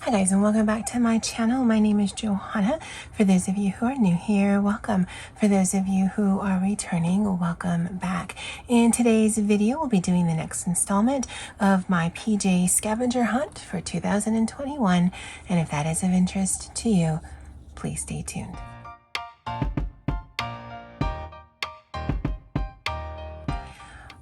Hi guys, and welcome back to my channel. My name is Johanna. For those of you who are new here, welcome. For those of you who are returning, welcome back. In today's video, we'll be doing the next installment of my PJ scavenger hunt for 2021. And if that is of interest to you, please stay tuned.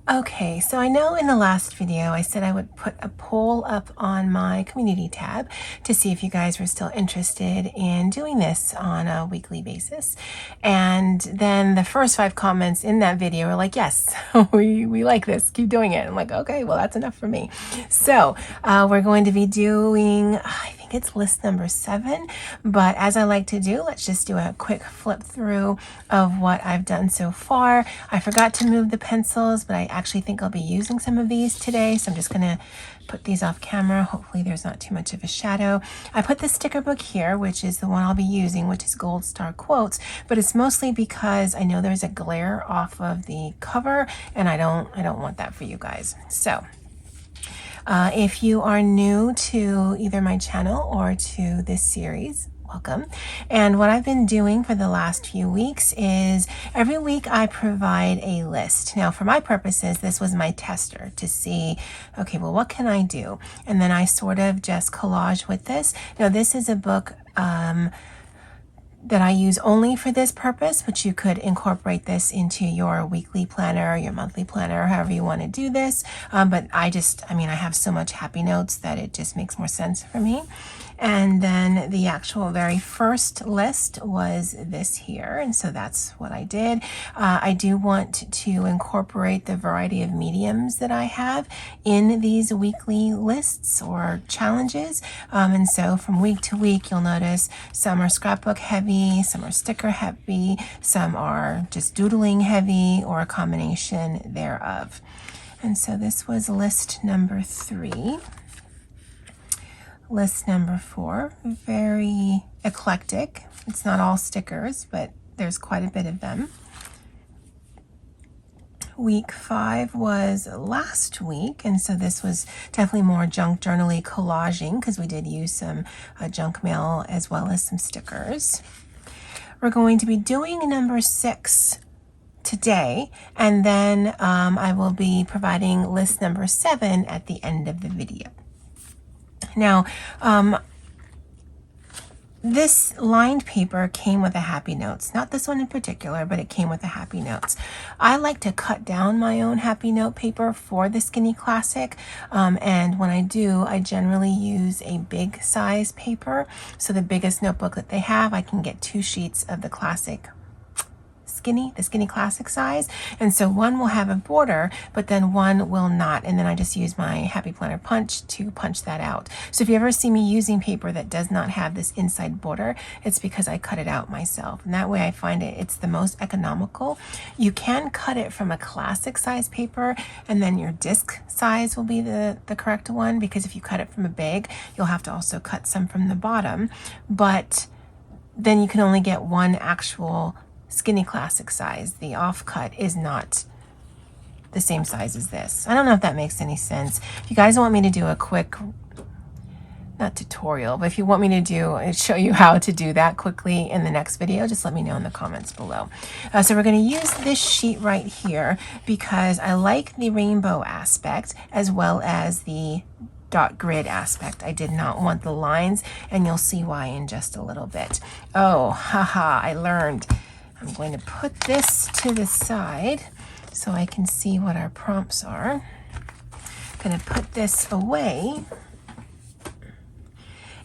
Okay, so I know in the last video I said I would put a poll up on my community tab to see if you guys were still interested in doing this on a weekly basis. And then the first 5 comments in that video were like, yes, we like this, keep doing it. I'm like, okay, well, that's enough for me. So we're going to be doing, I think it's list number 7, but as I like to do, let's just do a quick flip through of what I've done so far. I forgot to move the pencils, but I actually think I'll be using some of these today, so I'm just gonna put these off camera. Hopefully there's not too much of a shadow. I put the sticker book here, which is the one I'll be using, which is Gold Star Quotes, but it's mostly because I know there's a glare off of the cover, and I don't want that for you guys. So if you are new to either my channel or to this series, welcome. And what I've been doing for the last few weeks is every week I provide a list. Now for my purposes, this was my tester to see, okay, well, what can I do? And then I sort of just collage with this. Now this is a book that I use only for this purpose, but you could incorporate this into your weekly planner, your monthly planner, however you want to do this. But I have so much happy notes that it just makes more sense for me. And then the actual very first list was this here. And so that's what I did. I do want to incorporate the variety of mediums that I have in these weekly lists or challenges. And so from week to week, you'll notice some are scrapbook heavy, some are sticker heavy, some are just doodling heavy, or a combination thereof. And so this was list number 3. List number 4, very eclectic. It's not all stickers, but there's quite a bit of them. Week 5 was last week, and so this was definitely more junk journaly collaging because we did use some junk mail as well as some stickers. We're going to be doing number 6 today, and then I will be providing list number 7 at the end of the video. Now, this lined paper came with a happy notes, not this one in particular, but it came with a happy notes. I like to cut down my own happy note paper for the Skinny Classic. And when I do, I generally use a big size paper. So the biggest notebook that they have, I can get 2 sheets of the classic the Skinny Classic size, and so one will have a border, but then one will not, and then I just use my Happy Planner punch to punch that out. So if you ever see me using paper that does not have this inside border, it's because I cut it out myself, and that way I find it's the most economical. You can cut it from a classic size paper, and then your disc size will be the correct one, because if you cut it from a big, you'll have to also cut some from the bottom, but then you can only get one actual Skinny Classic size. The offcut is not the same size as this. I don't know if that makes any sense. If you guys want me to do a quick, not tutorial, but if you want me to show you how to do that quickly in the next video, just let me know in the comments below. So we're going to use this sheet right here because I like the rainbow aspect as well as the dot grid aspect. I did not want the lines, and you'll see why in just a little bit. Oh, haha, I learned. I'm going to put this to the side so I can see what our prompts are. I'm going to put this away.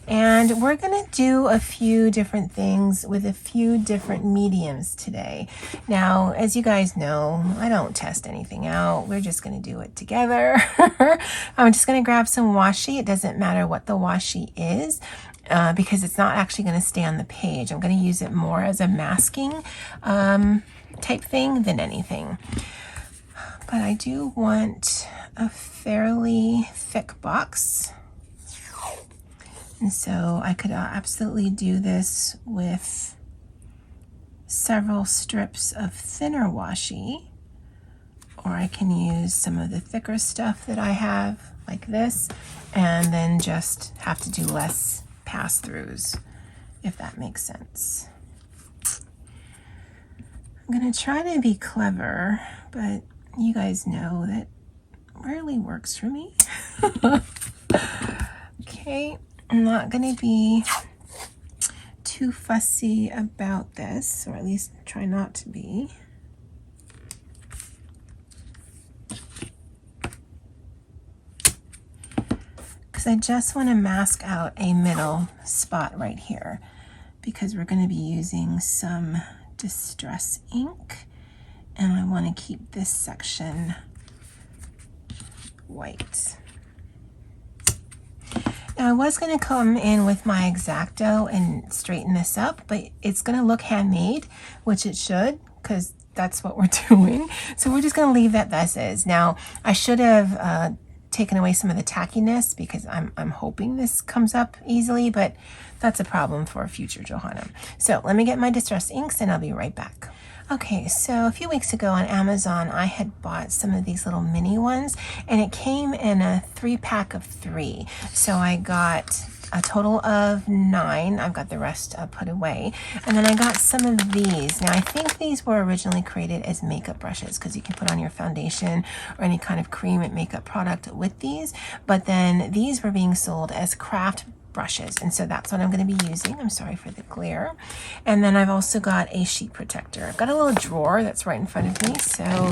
And we're going to do a few different things with a few different mediums today. Now, as you guys know, I don't test anything out. We're just going to do it together. I'm just going to grab some washi. It doesn't matter what the washi is, because it's not actually going to stay on the page. I'm going to use it more as a masking type thing than anything. But I do want a fairly thick box. And so I could absolutely do this with several strips of thinner washi, or I can use some of the thicker stuff that I have like this, and then just have to do less pass-throughs, if that makes sense. I'm gonna try to be clever, but you guys know that rarely works for me. Okay, I'm not gonna be too fussy about this, or at least try not to be. Because I just want to mask out a middle spot right here, because we're going to be using some distress ink, and I want to keep this section white. Now I was going to come in with my X-Acto and straighten this up, but it's going to look handmade, which it should, because that's what we're doing. So we're just going to leave that as is. Now I should have taken away some of the tackiness, because I'm hoping this comes up easily, but that's a problem for future Johanna. So let me get my distress inks and I'll be right back. Okay, so a few weeks ago on Amazon, I had bought some of these little mini ones, and it came in a 3-pack of 3. So I got a total of 9. I've got the rest put away. And then I got some of these. Now I think these were originally created as makeup brushes, because you can put on your foundation or any kind of cream and makeup product with these. But then these were being sold as craft brushes, and so that's what I'm going to be using. I'm sorry for the glare. And then I've also got a sheet protector. I've got a little drawer that's right in front of me, so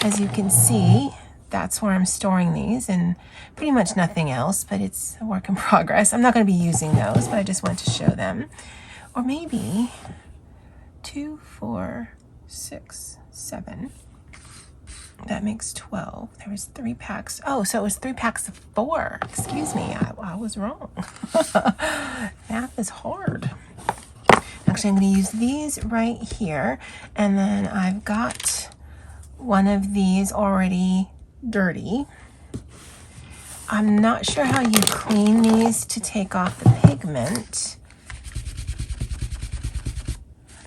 as you can see, that's where I'm storing these, and pretty much nothing else, but it's a work in progress. I'm not going to be using those, but I just want to show them. Or maybe 2, 4, 6, 7. That makes 12. There was 3 packs. Oh, so it was 3 packs of 4. Excuse me, I was wrong. Math is hard. Actually, I'm going to use these right here. And then I've got one of these already dirty. I'm not sure how you clean these to take off the pigment.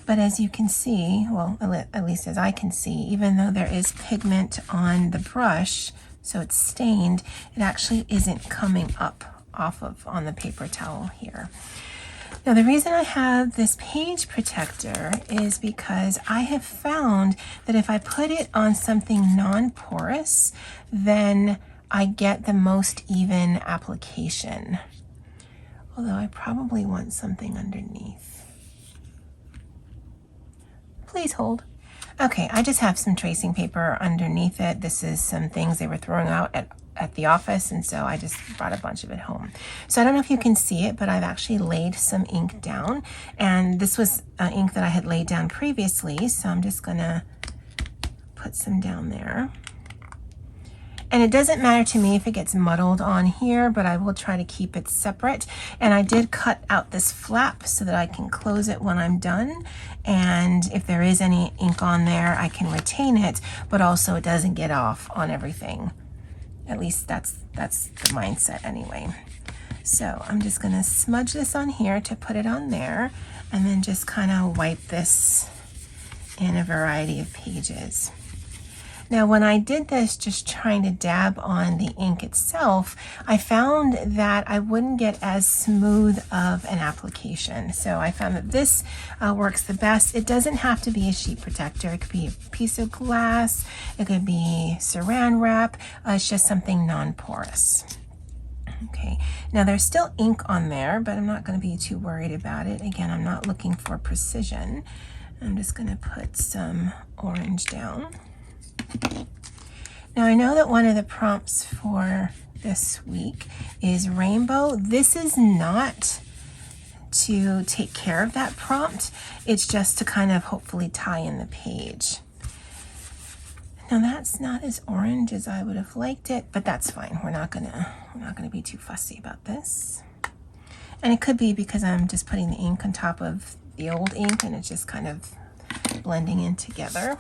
But as you can see, well, at least as I can see, even though there is pigment on the brush, so it's stained, it actually isn't coming up on the paper towel here. Now, the reason I have this page protector is because I have found that if I put it on something non-porous, then I get the most even application. Although I probably want something underneath. Please hold. Okay, I just have some tracing paper underneath it. This is some things they were throwing out at the office, and so I just brought a bunch of it home. So I don't know if you can see it, but I've actually laid some ink down, and this was ink that I had laid down previously, so I'm just gonna put some down there. And it doesn't matter to me if it gets muddled on here, but I will try to keep it separate. And I did cut out this flap so that I can close it when I'm done. And if there is any ink on there, I can retain it, but also it doesn't get off on everything. At least that's the mindset anyway. So I'm just gonna smudge this on here to put it on there, and then just kind of wipe this in a variety of pages. Now, when I did this, just trying to dab on the ink itself, I found that I wouldn't get as smooth of an application. So I found that this works the best. It doesn't have to be a sheet protector. It could be a piece of glass. It could be saran wrap. It's just something non-porous. Okay, now there's still ink on there, but I'm not going to be too worried about it. Again, I'm not looking for precision. I'm just going to put some orange down. Now I know that one of the prompts for this week is rainbow. This is not to take care of that prompt. It's just to kind of hopefully tie in the page. Now that's not as orange as I would have liked it, but that's fine. We're not gonna be too fussy about this. And it could be because I'm just putting the ink on top of the old ink and it's just kind of blending in together.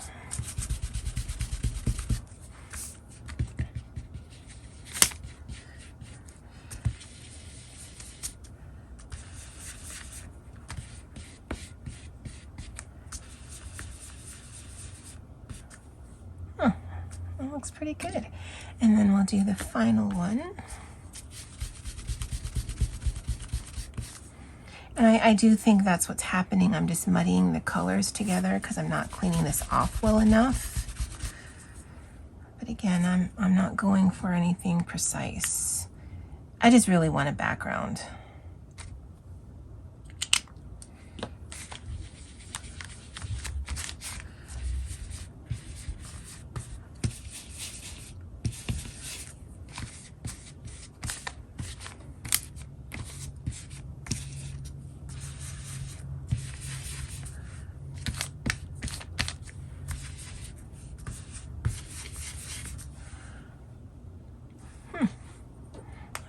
Looks pretty good. And then we'll do the final one. And I do think that's what's happening. I'm just muddying the colors together because I'm not cleaning this off well enough. But again, I'm not going for anything precise. I just really want a background.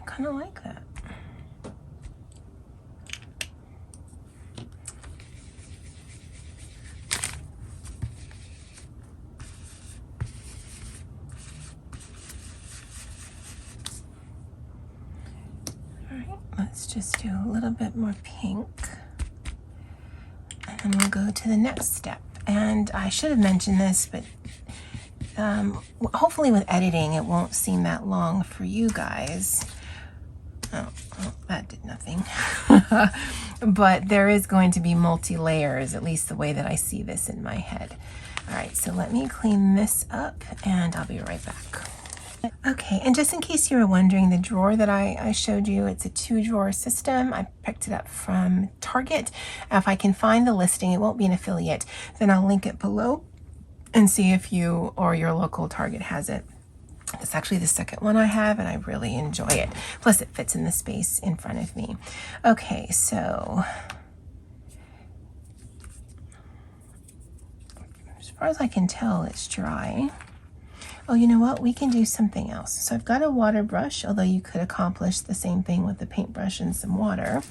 I kind of like that. All right, let's just do a little bit more pink. And then we'll go to the next step. And I should have mentioned this, but hopefully with editing, it won't seem that long for you guys. Oh, that did nothing. But there is going to be multi-layers, at least the way that I see this in my head. All right, so let me clean this up and I'll be right back. Okay, and just in case you were wondering, the drawer that I showed you, it's a 2-drawer system. I picked it up from Target. If I can find the listing, it won't be an affiliate, then I'll link it below and see if you or your local Target has it. It's actually the second one I have, and I really enjoy it. Plus, it fits in the space in front of me. Okay, so as far as I can tell, it's dry. Oh, you know what? We can do something else. So I've got a water brush, although you could accomplish the same thing with the paintbrush and some water.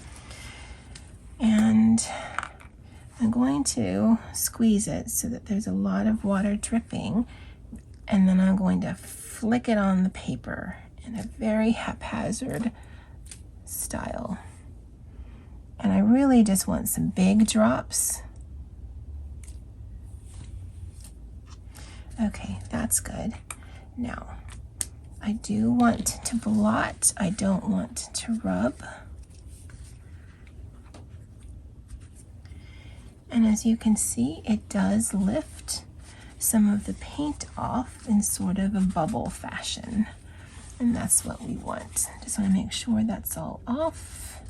And I'm going to squeeze it so that there's a lot of water dripping. And then I'm going to flick it on the paper in a very haphazard style. And I really just want some big drops. Okay, that's good. Now, I do want to blot. I don't want to rub. And as you can see, it does lift some of the paint off in sort of a bubble fashion. And that's what we want. Just want to make sure that's all off.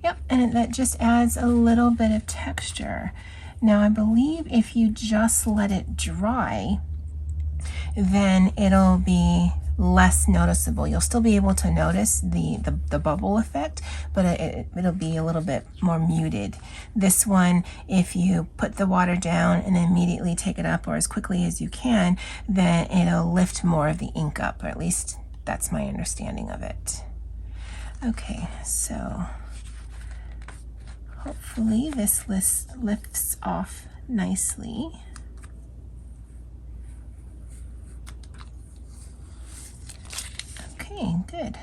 Yep, and that just adds a little bit of texture. Now I believe if you just let it dry, then it'll be less noticeable. You'll still be able to notice the bubble effect, but it'll be a little bit more muted. This one, if you put the water down and immediately take it up, or as quickly as you can, then it'll lift more of the ink up, or at least that's my understanding of it. Okay, so hopefully this lifts off nicely. Okay, good.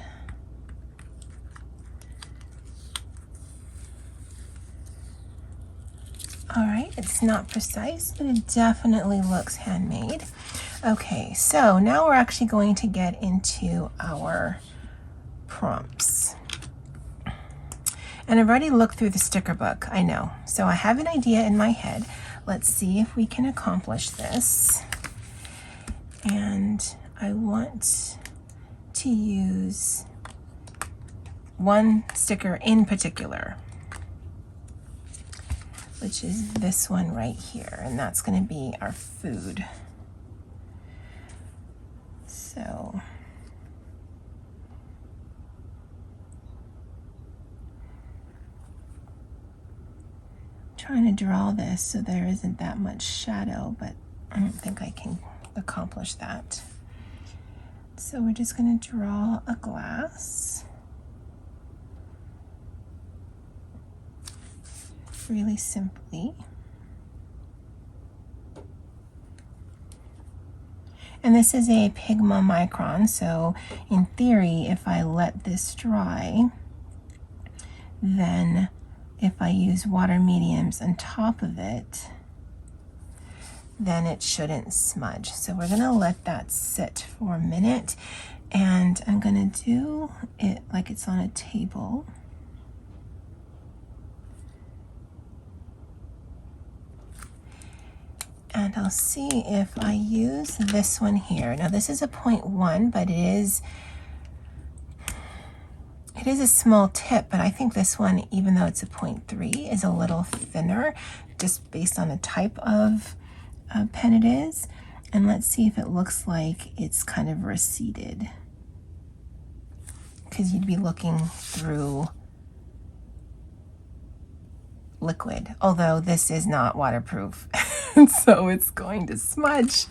All right, it's not precise, but it definitely looks handmade. Okay, so now we're actually going to get into our prompts. And I've already looked through the sticker book, I know. So I have an idea in my head. Let's see if we can accomplish this. And I want to use one sticker in particular, which is this one right here. And that's going to be our food. So trying to draw this so there isn't that much shadow, but I don't think I can accomplish that. So we're just going to draw a glass really simply. And this is a Pigma micron, so in theory, if I let this dry, then if I use water mediums on top of it, then it shouldn't smudge. So we're gonna let that sit for a minute. And I'm gonna do it like it's on a table. And I'll see if I use this one here. Now this is a 0.1, but it is a small tip, but I think this one, even though it's a 0.3, is a little thinner, just based on the type of pen it is. And let's see if it looks like it's kind of receded, because you'd be looking through liquid, although this is not waterproof. So it's going to smudge.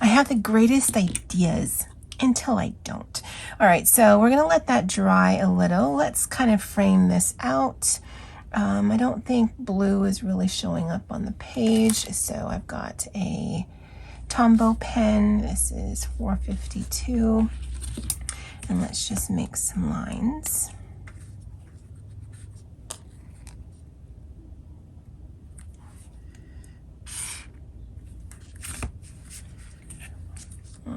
I have the greatest ideas until I don't. All right, so we're gonna let that dry a little. Let's kind of frame this out. I don't think blue is really showing up on the page, so I've got a Tombow pen. This is 452, and let's just make some lines.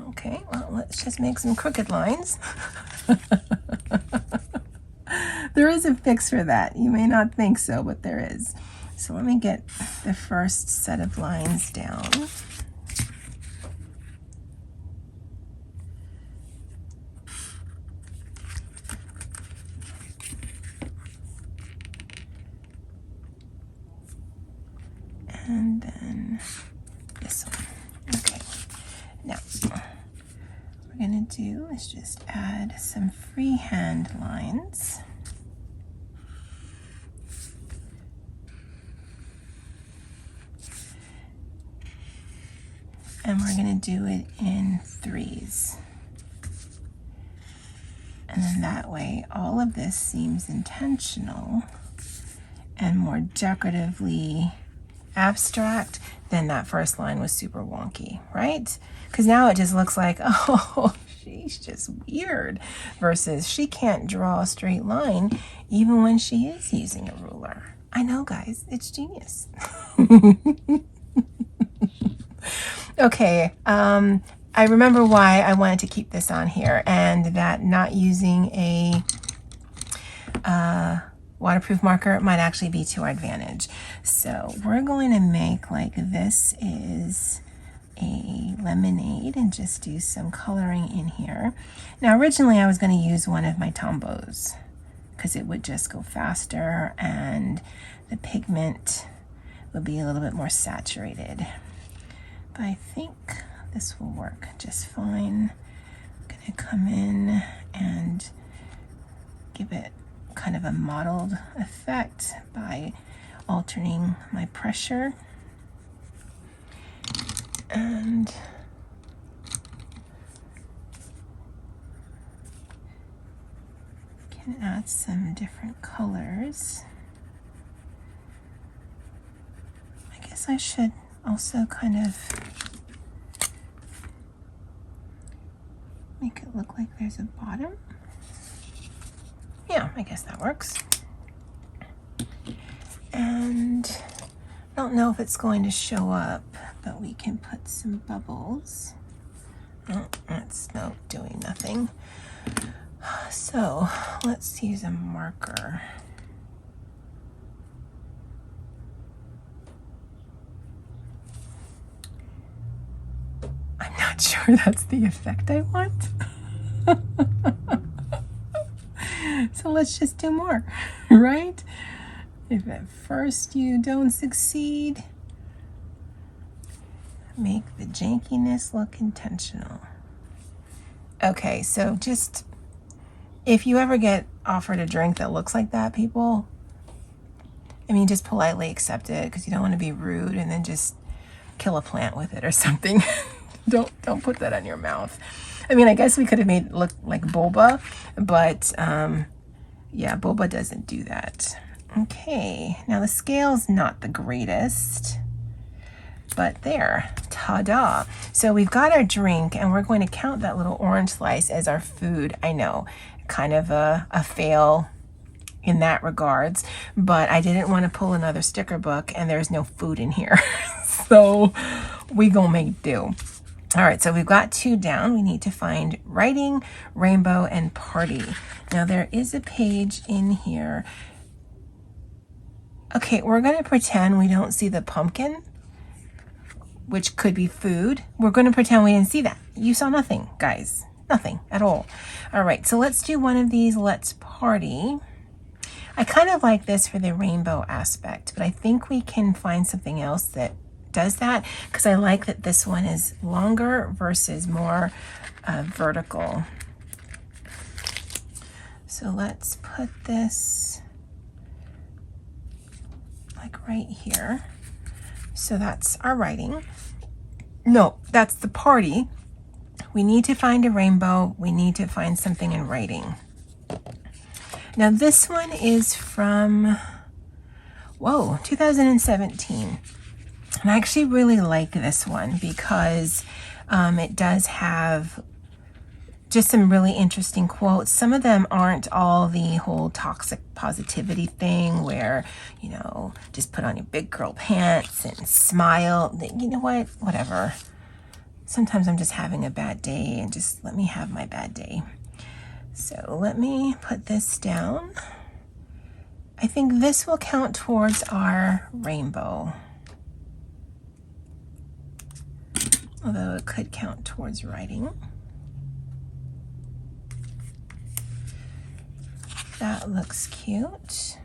Okay, well, let's just make some crooked lines. There is a fix for that. You may not think so, but there is. So let me get the first set of lines down. And then this one. Okay, now what we're gonna do is just add some freehand lines. And we're gonna do it in threes. And then that way, all of this seems intentional and more decoratively abstract than that first line was super wonky, right? Because now it just looks like, oh, she's just weird, versus she can't draw a straight line even when she is using a ruler. I know, guys, it's genius. Okay, I remember why I wanted to keep this on here, and that not using a waterproof marker might actually be to our advantage. So we're going to make like this is a lemonade and just do some coloring in here. Now originally I was going to use one of my Tombows because it would just go faster and the pigment would be a little bit more saturated. But I think this will work just fine. I'm going to come in and give it kind of a mottled effect by altering my pressure, and can add some different colors. I guess I should also kind of make it look like there's a bottom. Yeah, I guess that works. And I don't know if it's going to show up, but we can put some bubbles. Oh, that's no doing nothing. So let's use a marker. I'm not sure that's the effect I want. So let's just do more, right? If at first you don't succeed, make the jankiness look intentional. Okay, so just, if you ever get offered a drink that looks like that, people, I mean, just politely accept it, because you don't want to be rude and then just kill a plant with it or something. Don't put that on your mouth. I mean, I guess we could have made it look like boba, but yeah, boba doesn't do that. Okay, now the scale's not the greatest, but there, ta-da. So we've got our drink, and we're going to count that little orange slice as our food. I know, kind of a fail in that regards, but I didn't want to pull another sticker book, and there's no food in here. So we gonna make do. All right, so we've got 2 down. We need to find writing, rainbow, and party. Now there is a page in here. Okay, we're going to pretend we don't see the pumpkin, which could be food. We're going to pretend we didn't see that. You saw nothing, guys. Nothing at all. All right, so let's do one of these. Let's party. I kind of like this for the rainbow aspect, but I think we can find something else that does that, because I like that this one is longer versus more vertical. So let's put this like right here. So that's our writing. No, that's the party. We need to find a rainbow. We need to find something in writing. Now this one is from, 2017. And I actually really like this one because it does have just some really interesting quotes. Some of them aren't all the whole toxic positivity thing where, you know, just put on your big girl pants and smile. You know what? Whatever. Sometimes I'm just having a bad day and just let me have my bad day. So let me put this down. I think this will count towards our rainbow. Although it could count towards writing. That looks cute.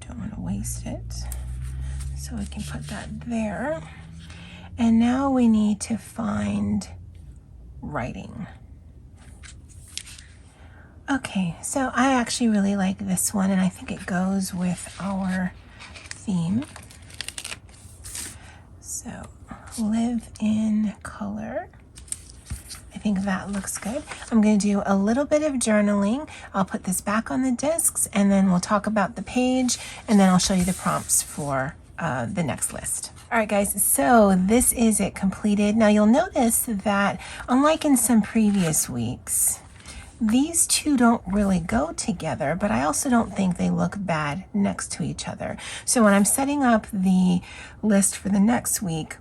Don't want to waste it. So we can put that there. And now we need to find writing. Okay, so I actually really like this one, and I think it goes with our theme. So, live in color. I think that looks good. I'm going to do a little bit of journaling. I'll put this back on the discs, and then we'll talk about the page, and then I'll show you the prompts for the next list. All right, guys, so this is it completed. Now you'll notice that unlike in some previous weeks, these two don't really go together, but I also don't think they look bad next to each other. So when I'm setting up the list for the next week,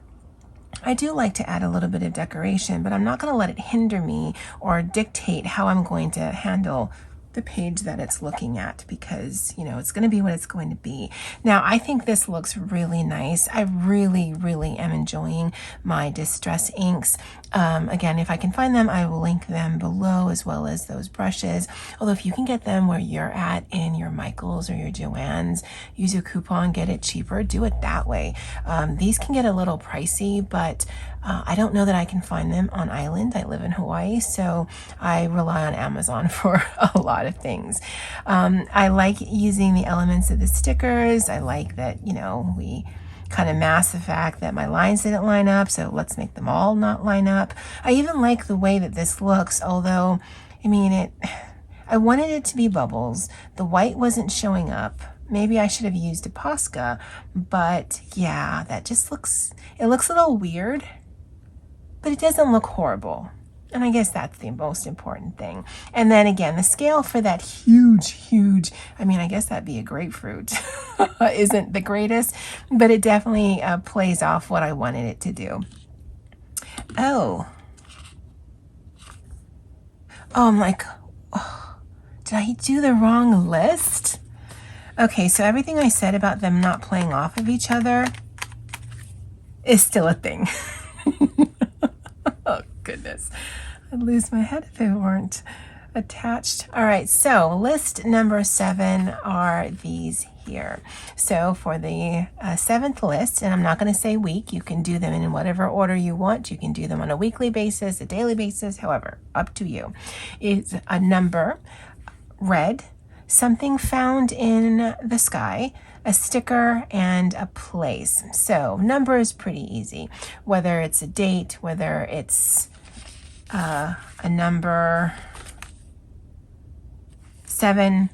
I do like to add a little bit of decoration, but I'm not going to let it hinder me or dictate how I'm going to handle the page that it's looking at, because, you know, it's going to be what it's going to be. Now, I think this looks really nice. I really, really am enjoying my distress inks. Again, if I can find them, I will link them below, as well as those brushes. Although if you can get them where you're at in your Michaels or your Joann's, use a coupon, get it cheaper, do it that way. These can get a little pricey, but I don't know that I can find them on island. I live in Hawaii, so I rely on Amazon for a lot of things. I like using the elements of the stickers. I like that, you know, we kind of mask the fact that my lines didn't line up, so let's make them all not line up. I even like the way that this looks, although, I mean, I wanted it to be bubbles. The white wasn't showing up. Maybe I should have used a Posca, but yeah, that just looks, it looks a little weird, but it doesn't look horrible. And I guess that's the most important thing. And then again, the scale for that huge, I mean, I guess that'd be a grapefruit, isn't the greatest, but it definitely plays off what I wanted it to do. Oh, I'm like, oh, did I do the wrong list? Okay, so everything I said about them not playing off of each other is still a thing. Oh, goodness. I'd lose my head if they weren't attached. All right, so list number 7 are these here. So for the 7th list, and I'm not going to say week, you can do them in whatever order you want. You can do them on a weekly basis, a daily basis, however, up to you. It's a number, red, something found in the sky, a sticker, and a place. So number is pretty easy, whether it's a date, whether it's a number 7.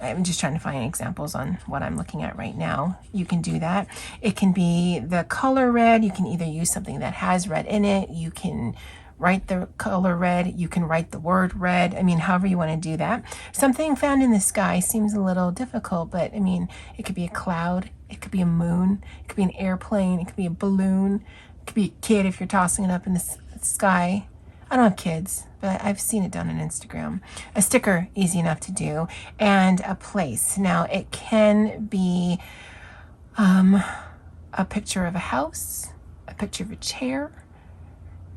I'm just trying to find examples on what I'm looking at right now. You can do that. It can be the color red. You can either use something that has red in it. You can write the color red. You can write the word red. I mean, however you want to do that. Something found in the sky seems a little difficult, but I mean, it could be a cloud. It could be a moon. It could be an airplane. It could be a balloon. Could be a kid if you're tossing it up in the sky. I don't have kids, but I've seen it done on Instagram. A sticker, easy enough to do, and a place. Now, it can be a picture of a house, a picture of a chair.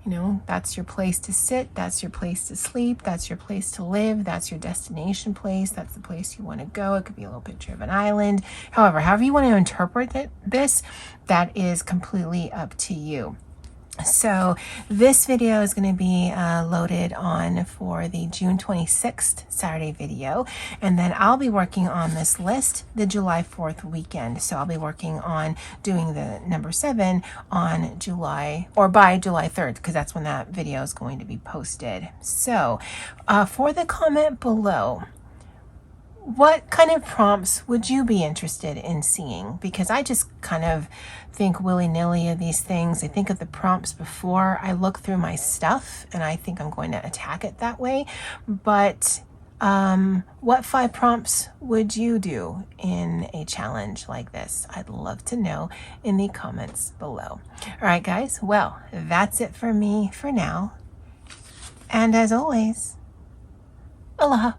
You know, that's your place to sit, that's your place to sleep, that's your place to live, that's your destination place, that's the place you want to go. It could be a little picture of an island. However you want to interpret this, that is completely up to you. So this video is going to be loaded on for the June 26th Saturday video, and then I'll be working on this list the July 4th weekend. So I'll be working on doing the number 7 on July, or by July 3rd, because that's when that video is going to be posted. So for the comment below, what kind of prompts would you be interested in seeing? Because I just kind of think willy-nilly of these things. I think of the prompts before I look through my stuff, and I think I'm going to attack it that way. But what 5 prompts would you do in a challenge like this? I'd love to know in the comments below. All right, guys. Well, that's it for me for now. And as always, aloha.